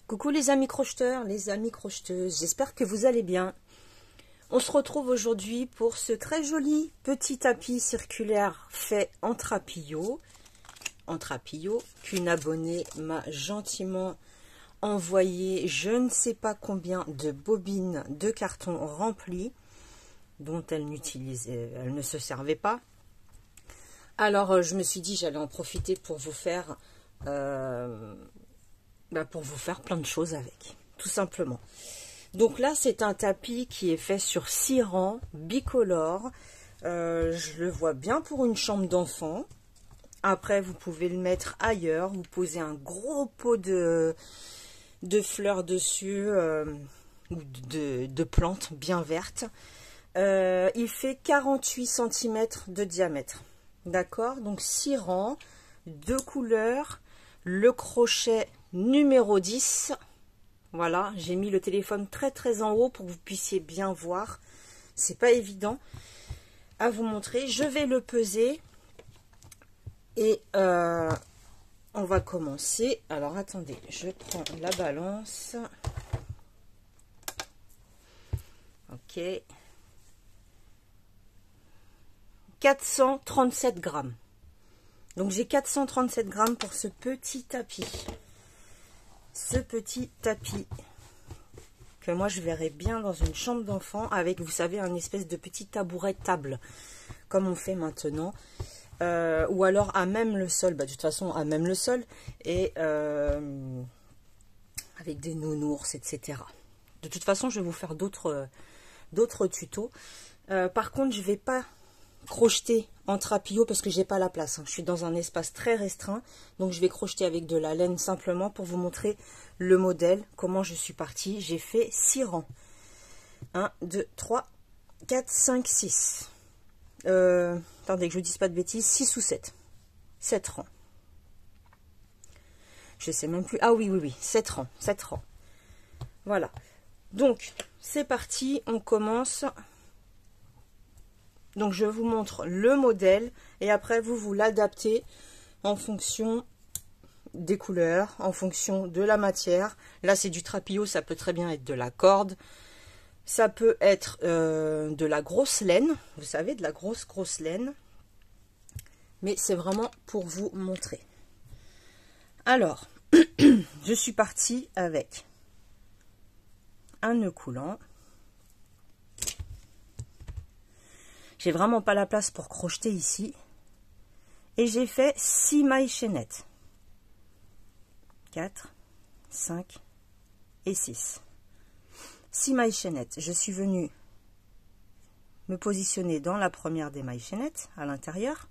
Coucou les amis crocheteurs, les amis crocheteuses, j'espère que vous allez bien. On se retrouve aujourd'hui pour ce très joli petit tapis circulaire fait en trapillo qu'une abonnée m'a gentiment envoyé je ne sais pas combien de bobines de carton remplies dont elle ne se servait pas. Alors je me suis dit j'allais en profiter pour vous faire plein de choses avec, tout simplement. Donc là, c'est un tapis qui est fait sur 6 rangs, bicolore. Je le vois bien pour une chambre d'enfant. Après, vous pouvez le mettre ailleurs. Vous posez un gros pot de fleurs dessus, ou de plantes bien vertes. Il fait 48 cm de diamètre. D'accord? Donc 6 rangs, 2 couleurs, le crochet numéro 10. Voilà, j'ai mis le téléphone très en haut pour que vous puissiez bien voir. C'est pas évident à vous montrer. Je vais le peser et on va commencer. Alors attendez, je prends la balance. Ok. 437 grammes. Donc j'ai 437 grammes pour ce petit tapis. Ce petit tapis que moi je verrais bien dans une chambre d'enfant avec, vous savez, un espèce de petit tabouret table comme on fait maintenant, ou alors à même le sol, de toute façon à même le sol, et avec des nounours, etc. De toute façon je vais vous faire d'autres tutos. Par contre je vais pas crocheter en trapillo parce que j'ai pas la place, je suis dans un espace très restreint, donc je vais crocheter avec de la laine simplement pour vous montrer le modèle, comment je suis partie. J'ai fait 6 rangs, 1, 2, 3, 4, 5, 6, attendez que je ne dise pas de bêtises, 6 ou 7 rangs, je sais même plus, ah oui, 7 rangs, voilà. Donc c'est parti, on commence. Donc je vous montre le modèle et après vous l'adaptez en fonction des couleurs, en fonction de la matière. Là c'est du trapillo, ça peut très bien être de la corde, ça peut être de la grosse laine, vous savez, de la grosse laine. Mais c'est vraiment pour vous montrer. Alors, je suis partie avec un nœud coulant. J'ai vraiment pas la place pour crocheter ici. Et j'ai fait 6 mailles chaînettes. 4, 5 et 6. 6 mailles chaînettes. Je suis venue me positionner dans la première des mailles chaînettes, à l'intérieur.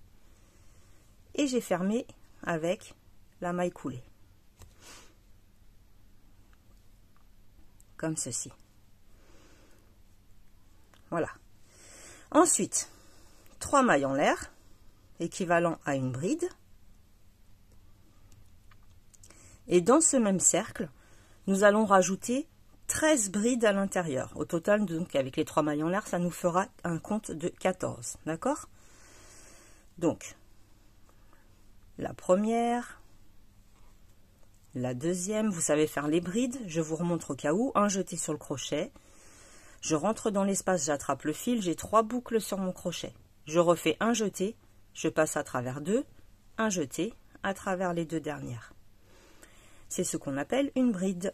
Et j'ai fermé avec la maille coulée. Comme ceci. Voilà. Ensuite, 3 mailles en l'air, équivalent à une bride. Et dans ce même cercle, nous allons rajouter 13 brides à l'intérieur. Au total, donc avec les 3 mailles en l'air, ça nous fera un compte de 14. D'accord? Donc, la première, la deuxième, vous savez faire les brides. Je vous remontre au cas où, un jeté sur le crochet. Je rentre dans l'espace, j'attrape le fil, j'ai 3 boucles sur mon crochet. Je refais un jeté, je passe à travers 2, un jeté à travers les 2 dernières. C'est ce qu'on appelle une bride.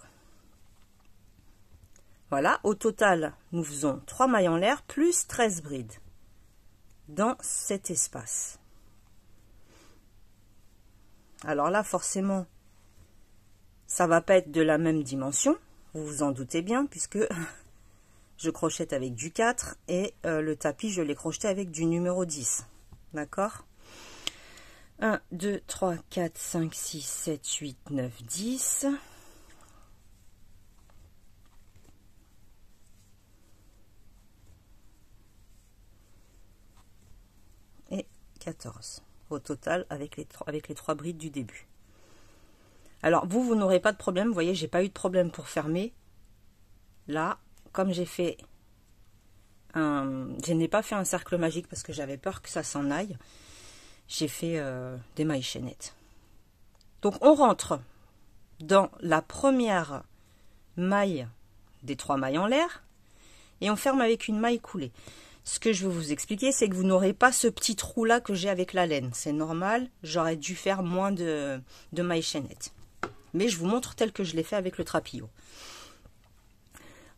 Voilà, au total, nous faisons 3 mailles en l'air plus 13 brides dans cet espace. Alors là, forcément, ça va pas être de la même dimension, vous vous en doutez bien, puisque je crochette avec du 4 et le tapis, je l'ai crocheté avec du numéro 10. D'accord? 1, 2, 3, 4, 5, 6, 7, 8, 9, 10. Et 14. Au total, avec les 3 brides du début. Alors, vous n'aurez pas de problème. Vous voyez, j'ai pas eu de problème pour fermer. Là, comme j'ai fait je n'ai pas fait un cercle magique parce que j'avais peur que ça s'en aille. J'ai fait des mailles chaînettes. Donc on rentre dans la première maille des 3 mailles en l'air et on ferme avec une maille coulée. Ce que je veux vous expliquer, c'est que vous n'aurez pas ce petit trou là que j'ai avec la laine. C'est normal, j'aurais dû faire moins de mailles chaînettes. Mais je vous montre tel que je l'ai fait avec le trapillot.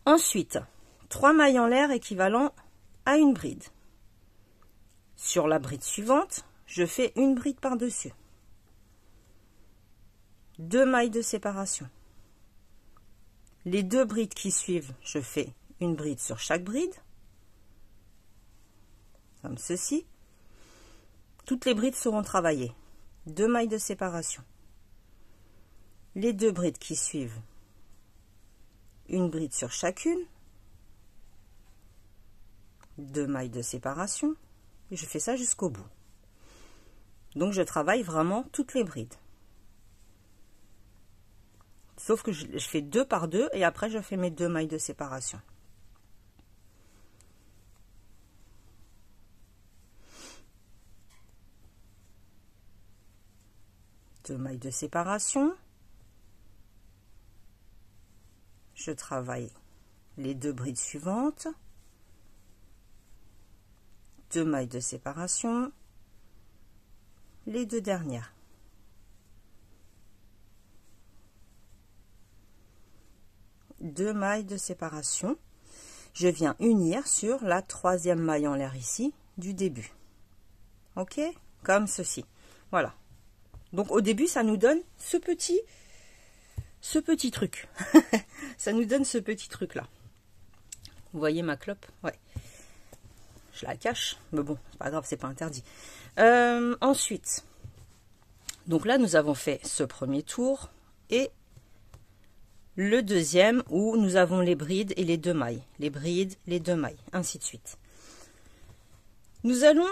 Ensuite, 3 mailles en l'air équivalent à une bride. Sur la bride suivante, je fais une bride par-dessus. 2 mailles de séparation. Les 2 brides qui suivent, je fais une bride sur chaque bride. Comme ceci. Toutes les brides seront travaillées. 2 mailles de séparation. Les 2 brides qui suivent, une bride sur chacune. 2 mailles de séparation. Et je fais ça jusqu'au bout. Donc je travaille vraiment toutes les brides. Sauf que je fais 2 par 2 et après je fais mes 2 mailles de séparation. Deux mailles de séparation. Je travaille les 2 brides suivantes. 2 mailles de séparation. Les 2 dernières. Deux mailles de séparation. Je viens unir sur la 3e maille en l'air ici du début. Ok, comme ceci. Voilà. Donc au début, ça nous donne ce petit truc. Ça nous donne ce petit truc là. Vous voyez ma clope? Ouais. Je la cache, mais bon, c'est pas grave, c'est pas interdit. Ensuite, donc là, nous avons fait ce premier tour et le deuxième où nous avons les brides et les 2 mailles. Les brides, les 2 mailles, ainsi de suite. Nous allons...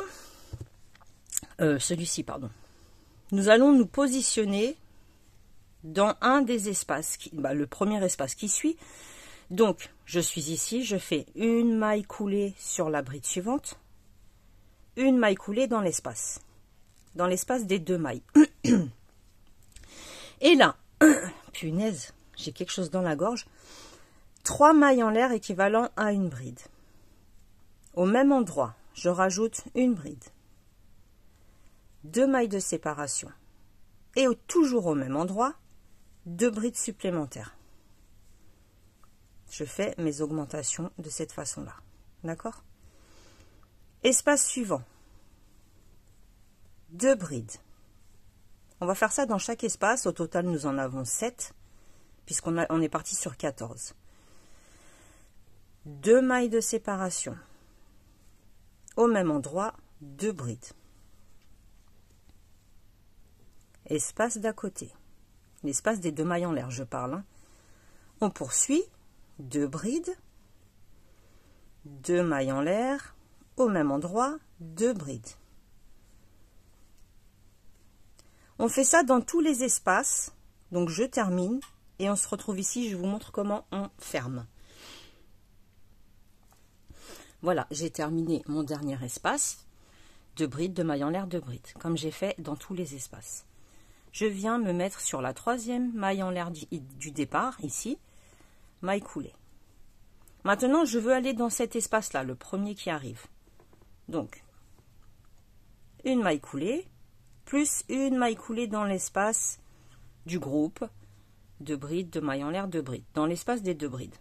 celui-ci, pardon. Nous allons nous positionner dans un des espaces, le premier espace qui suit. Donc, je suis ici, je fais une maille coulée sur la bride suivante, une maille coulée dans l'espace des 2 mailles. Et là, punaise, j'ai quelque chose dans la gorge, 3 mailles en l'air équivalent à une bride. Au même endroit, je rajoute une bride, 2 mailles de séparation et toujours au même endroit, 2 brides supplémentaires. Je fais mes augmentations de cette façon-là. D'accord? Espace suivant. 2 brides. On va faire ça dans chaque espace. Au total, nous en avons 7, puisqu'on est parti sur 14. 2 mailles de séparation. Au même endroit, 2 brides. Espace d'à côté. L'espace des 2 mailles en l'air, je parle. Hein. On poursuit. 2 brides, 2 mailles en l'air, au même endroit, 2 brides. On fait ça dans tous les espaces, donc je termine et on se retrouve ici, je vous montre comment on ferme. Voilà, j'ai terminé mon dernier espace, 2 brides, 2 mailles en l'air, 2 brides, comme j'ai fait dans tous les espaces. Je viens me mettre sur la 3e maille en l'air du départ, ici, maille coulée. Maintenant, je veux aller dans cet espace-là, le premier qui arrive. Donc, une maille coulée, plus une maille coulée dans l'espace du groupe, 2 brides, 2 mailles en l'air, 2 brides, dans l'espace des 2 brides.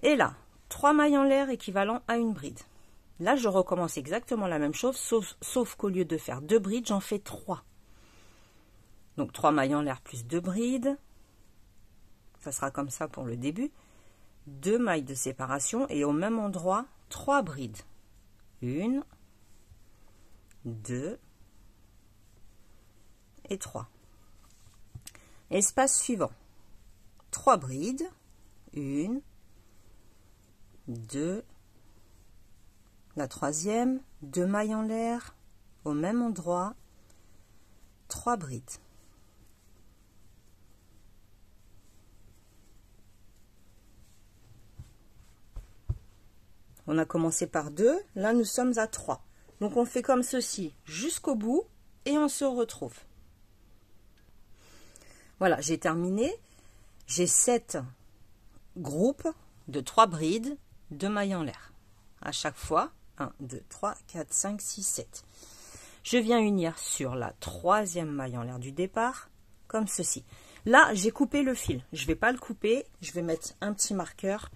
Et là, 3 mailles en l'air équivalent à une bride. Là, je recommence exactement la même chose, sauf qu'au lieu de faire 2 brides, j'en fais 3. Donc, 3 mailles en l'air plus 2 brides. Ça sera comme ça pour le début. 2 mailles de séparation et au même endroit, 3 brides. 1, 2 et 3. Espace suivant. 3 brides. 1, 2, la 3e, 2 mailles en l'air, au même endroit, 3 brides. On a commencé par 2, là nous sommes à 3. Donc on fait comme ceci jusqu'au bout et on se retrouve. Voilà, j'ai terminé. J'ai 7 groupe de 3 brides de mailles en l'air. À chaque fois, 1, 2, 3, 4, 5, 6, 7. Je viens unir sur la 3e maille en l'air du départ, comme ceci. Là, j'ai coupé le fil. Je ne vais pas le couper, je vais mettre un petit marqueur,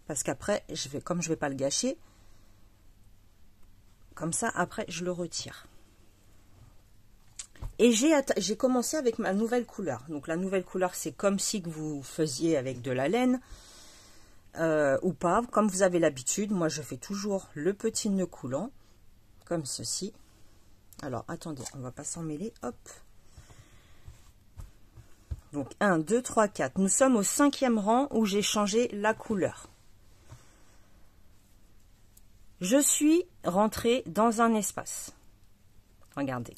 parce qu'après, comme je ne vais pas le gâcher, comme ça, après, je le retire. Et j'ai commencé avec ma nouvelle couleur. Donc la nouvelle couleur, c'est comme si que vous faisiez avec de la laine ou pas, comme vous avez l'habitude. Moi, je fais toujours le petit nœud coulant, comme ceci. Alors, attendez, on va pas s'en mêler. Hop. Donc 1, 2, 3, 4. Nous sommes au 5e rang où j'ai changé la couleur. Je suis rentrée dans un espace. Regardez.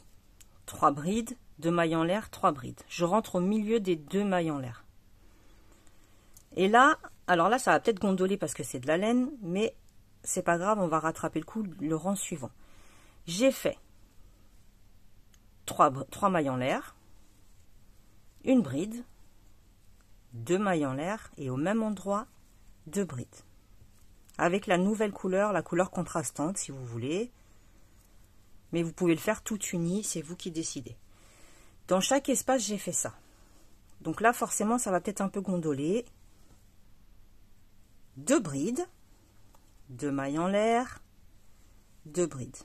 3 brides, 2 mailles en l'air, 3 brides. Je rentre au milieu des 2 mailles en l'air. Et là, alors là, ça va peut-être gondoler parce que c'est de la laine, mais c'est pas grave, on va rattraper le coup le rang suivant. J'ai fait 3 mailles en l'air, une bride, 2 mailles en l'air et au même endroit, 2 brides. Avec la nouvelle couleur, la couleur contrastante si vous voulez. Mais vous pouvez le faire tout uni, c'est vous qui décidez. Dans chaque espace, j'ai fait ça. Donc là, forcément, ça va peut-être un peu gondoler. 2 brides, 2 mailles en l'air, 2 brides.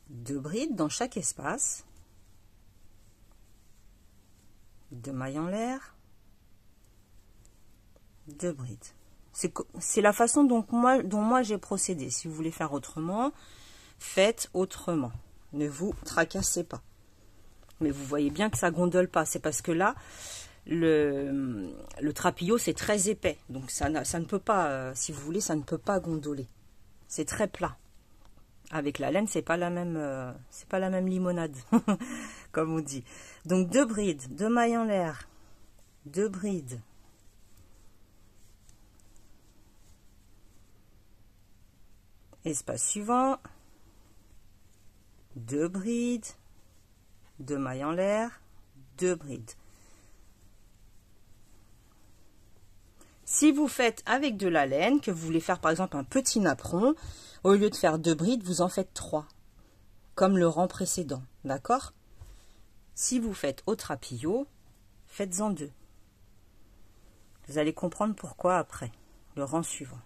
Deux brides dans chaque espace. 2 mailles en l'air, 2 brides. C'est la façon dont moi j'ai procédé. Si vous voulez faire autrement, faites autrement. Ne vous tracassez pas. Mais vous voyez bien que ça gondole pas. C'est parce que là, le trapillo, c'est très épais. Donc ça ne peut pas, si vous voulez, ça ne peut pas gondoler. C'est très plat. Avec la laine, c'est pas la même limonade, comme on dit. Donc 2 brides, 2 mailles en l'air, 2 brides. Espace suivant, 2 brides, 2 mailles en l'air, 2 brides. Si vous faites avec de la laine, que vous voulez faire par exemple un petit napperon, au lieu de faire 2 brides, vous en faites 3, comme le rang précédent, d'accord? Si vous faites au trapillo, faites-en 2. Vous allez comprendre pourquoi après, le rang suivant.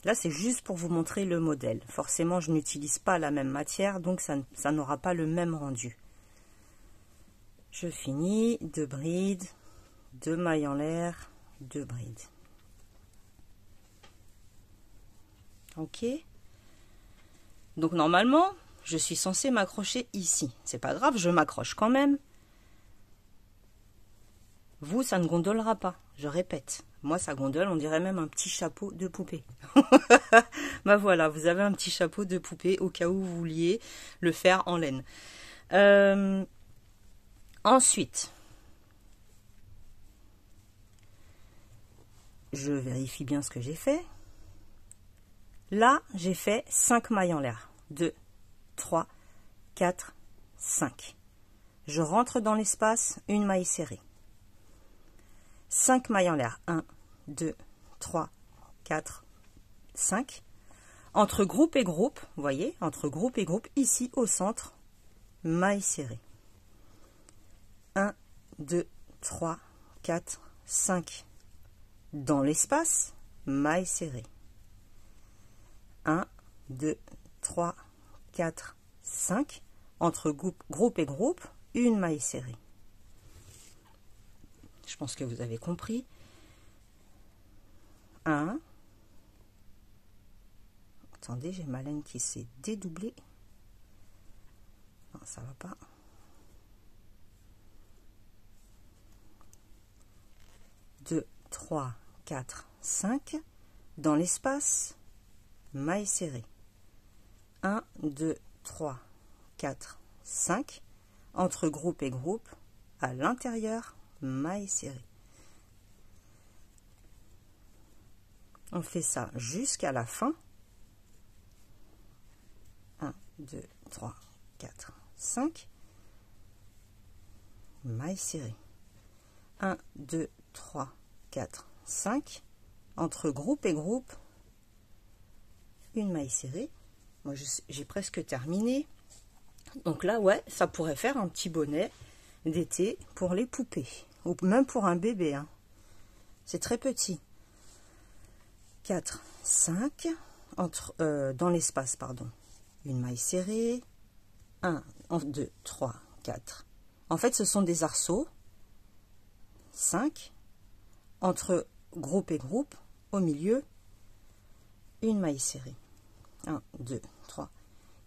Là, c'est juste pour vous montrer le modèle. Forcément, je n'utilise pas la même matière, donc ça n'aura pas le même rendu. Je finis, 2 brides, 2 mailles en l'air, 2 brides. Ok. Donc normalement, je suis censée m'accrocher ici. C'est pas grave, je m'accroche quand même. Vous, ça ne gondolera pas, je répète. Moi, ça gondole, on dirait même un petit chapeau de poupée. Ben voilà, vous avez un petit chapeau de poupée au cas où vous vouliez le faire en laine. Ensuite, je vérifie bien ce que j'ai fait. Là, j'ai fait 5 mailles en l'air. 2, 3, 4, 5. Je rentre dans l'espace, une maille serrée. 5 mailles en l'air. 1, 2, 3, 4, 5. Entre groupe et groupe, vous voyez, entre groupe et groupe, ici au centre, maille serrée. 1, 2, 3, 4, 5. Dans l'espace, maille serrée. 1, 2, 3, 4, 5. Entre groupe et groupe, une maille serrée. Je pense que vous avez compris. 1. Attendez, j'ai ma laine qui s'est dédoublée. Non, ça va pas. 2, 3, 4, 5. Dans l'espace, maille serrée. 1, 2, 3, 4, 5. Entre groupe et groupe, à l'intérieur, maille serrée. On fait ça jusqu'à la fin. 1, 2, 3, 4, 5. Mailles serrées. 1, 2, 3, 4, 5. Entre groupe et groupe, une maille serrée. Moi, j'ai presque terminé. Donc là, ouais, ça pourrait faire un petit bonnet d'été pour les poupées. Ou même pour un bébé. Hein. C'est très petit. 4, 5. Dans l'espace, pardon. Une maille serrée. 1, 2, 3, 4. En fait, ce sont des arceaux. 5. Entre groupe et groupe, au milieu, une maille serrée. 1, 2, 3,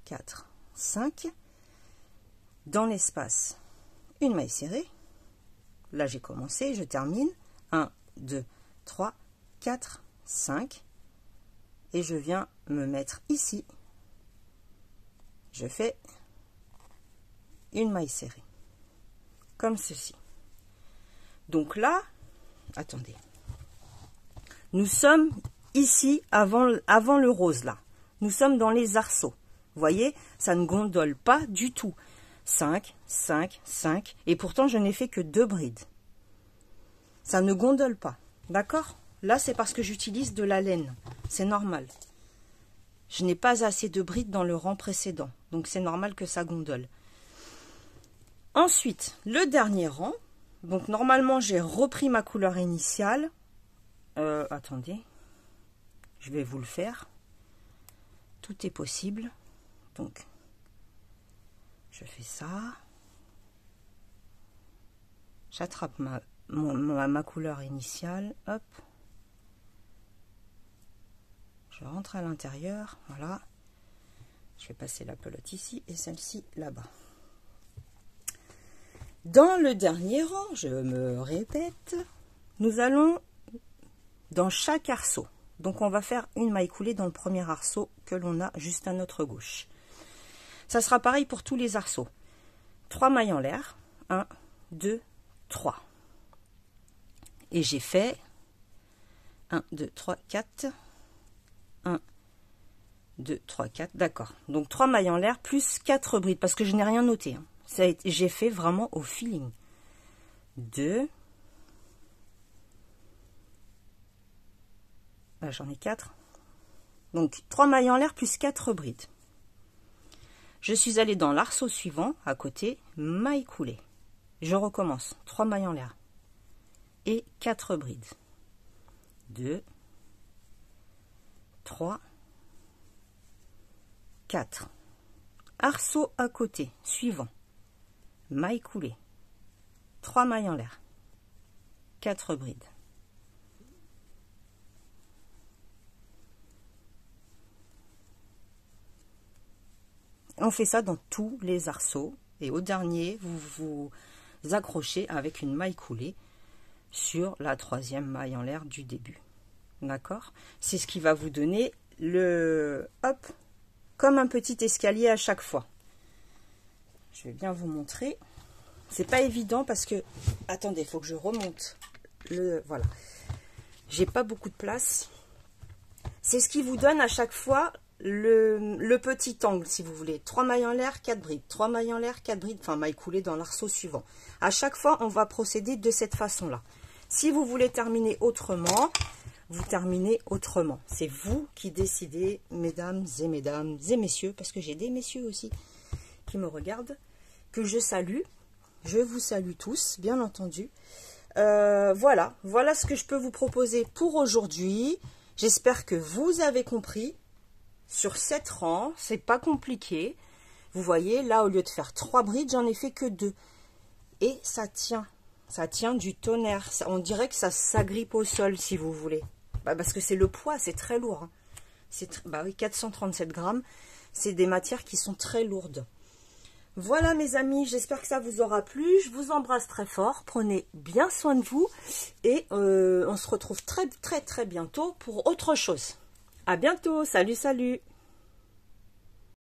4, 5. Dans l'espace, une maille serrée. Là, j'ai commencé, je termine. 1, 2, 3, 4, 5. Et je viens me mettre ici. Je fais une maille serrée. Comme ceci. Donc là, attendez. Nous sommes ici avant le rose là. Nous sommes dans les arceaux. Vous voyez, ça ne gondole pas du tout. 5, 5, 5. Et pourtant, je n'ai fait que 2 brides. Ça ne gondole pas. D'accord? Là, c'est parce que j'utilise de la laine. C'est normal. Je n'ai pas assez de brides dans le rang précédent. Donc, c'est normal que ça gondole. Ensuite, le dernier rang. Donc, normalement, j'ai repris ma couleur initiale. Attendez. Je vais vous le faire. Tout est possible. Donc, je fais ça. J'attrape ma couleur initiale. Hop. Je rentre à l'intérieur. Voilà. Je vais passer la pelote ici et celle-ci là-bas. Dans le dernier rang, je me répète, nous allons dans chaque arceau. Donc, on va faire une maille coulée dans le premier arceau que l'on a juste à notre gauche. Ça sera pareil pour tous les arceaux. 3 mailles en l'air. 1, 2, 3. Et j'ai fait 1, 2, 3, 4. 1, 2, 3, 4. D'accord. Donc, 3 mailles en l'air plus 4 brides parce que je n'ai rien noté. Hein. J'ai fait vraiment au feeling. 2. Là, j'en ai 4. Donc, 3 mailles en l'air plus 4 brides. Je suis allée dans l'arceau suivant, à côté, maille coulée. Je recommence. 3 mailles en l'air. Et 4 brides. 2, 3, 4. Arceau à côté, suivant. Maille coulée. 3 mailles en l'air. 4 brides. On fait ça dans tous les arceaux. Et au dernier, vous vous accrochez avec une maille coulée sur la 3e maille en l'air du début. D'accord? C'est ce qui va vous donner le... Hop! Comme un petit escalier à chaque fois. Je vais bien vous montrer. C'est pas évident parce que... Attendez, il faut que je remonte. Voilà. J'ai pas beaucoup de place. C'est ce qui vous donne à chaque fois... Le petit angle, si vous voulez. 3 mailles en l'air, 4 brides. 3 mailles en l'air, 4 brides. Enfin, maille coulée dans l'arceau suivant. À chaque fois, on va procéder de cette façon-là. Si vous voulez terminer autrement, vous terminez autrement. C'est vous qui décidez, mesdames et messieurs, parce que j'ai des messieurs aussi qui me regardent, que je salue. Je vous salue tous, bien entendu. Voilà ce que je peux vous proposer pour aujourd'hui. J'espère que vous avez compris. Sur 7 rangs, c'est pas compliqué. Vous voyez, là, au lieu de faire 3 brides, j'en ai fait que 2. Et ça tient. Ça tient du tonnerre. On dirait que ça s'agrippe au sol, si vous voulez. Parce que c'est le poids, c'est très lourd. Hein. Oui, 437 grammes. C'est des matières qui sont très lourdes. Voilà, mes amis, j'espère que ça vous aura plu. Je vous embrasse très fort. Prenez bien soin de vous. Et on se retrouve très bientôt pour autre chose. À bientôt. Salut, salut.